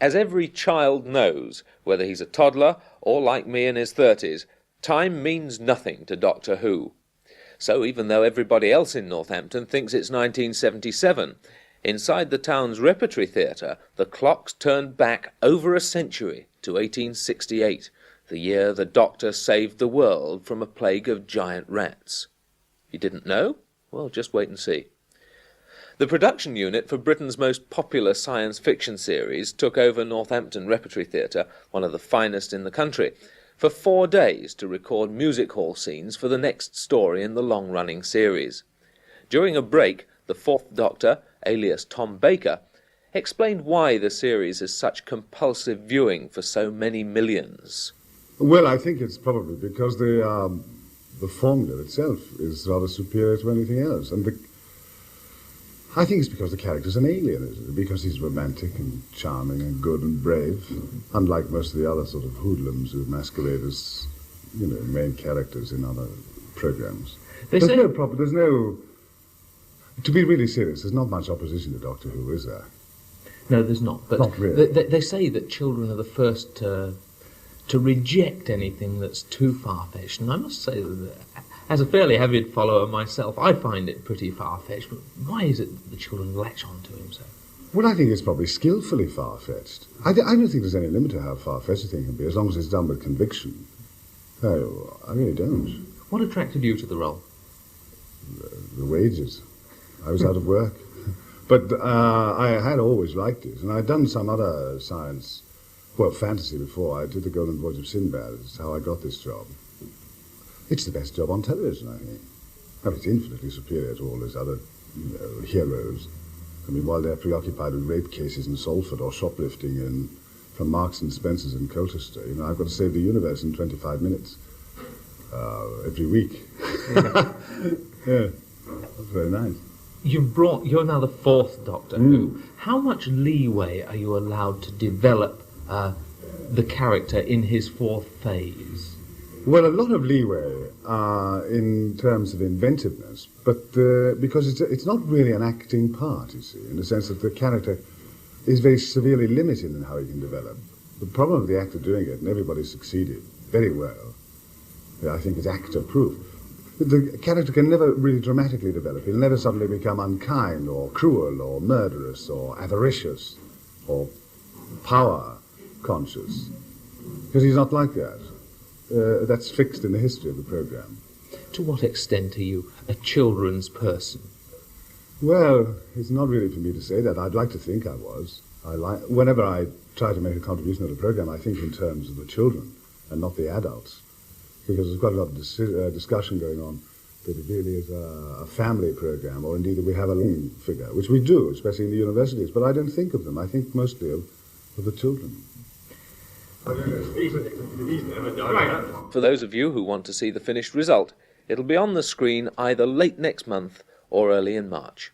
As every child knows, whether he's a toddler or like me in his 30s, time means nothing to Doctor Who. So even though everybody else in Northampton thinks it's 1977, inside the town's repertory theatre, the clocks turned back over a century to 1868, the year the Doctor saved the world from a plague of giant rats. You didn't know? Well, just wait and see. The production unit for Britain's most popular science fiction series took over Northampton Repertory Theatre, one of the finest in the country, for 4 days to record music hall scenes for the next story in the long-running series. During a break, the Fourth Doctor, alias Tom Baker, explained why the series is such compulsive viewing for so many millions. Well, I think it's probably because the formula itself is rather superior to anything else. And I think it's because the character's an alien, isn't it? Because he's romantic and charming and good and brave, unlike most of the other sort of hoodlums who masquerade as, main characters in other programs. There's no problem. There's no... To be really serious, there's not much opposition to Doctor Who, is there? No, there's not. But not really. They say that children are the first to reject anything that's too far-fetched, and I must say that as a fairly avid follower myself, I find it pretty far-fetched, but why is it that the children latch on to him so? Well, I think it's probably skillfully far-fetched. I don't think there's any limit to how far-fetched a thing can be, as long as it's done with conviction. No, I really don't. What attracted you to the role? The wages. I was out of work. But I had always liked it, and I'd done some other science, fantasy before. I did The Golden Voyage of Sinbad. That's how I got this job. It's the best job on television, I think. Well, it's infinitely superior to all those other, heroes. I mean, while they're preoccupied with rape cases in Salford or shoplifting from Marks and Spencer's in Colchester, I've got to save the universe in 25 minutes every week. Yeah, that's very nice. You're now the Fourth Doctor Who. How much leeway are you allowed to develop the character in his fourth phase? Well, a lot of leeway in terms of inventiveness, but because it's not really an acting part, you see, in the sense that the character is very severely limited in how he can develop. The problem of the actor doing it, and everybody succeeded very well, I think is actor-proof. The character can never really dramatically develop. He'll never suddenly become unkind or cruel or murderous or avaricious or power-conscious, because he's not like that. That's fixed in the history of the programme. To what extent are you a children's person? Well, it's not really for me to say that. I'd like to think I was. Whenever I try to make a contribution to the programme, I think in terms of the children and not the adults, because there's quite a lot of discussion going on that it really is a family programme, or indeed that we have a living figure, which we do, especially in the universities. But I don't think of them. I think mostly of the children. For those of you who want to see the finished result, it'll be on the screen either late next month or early in March.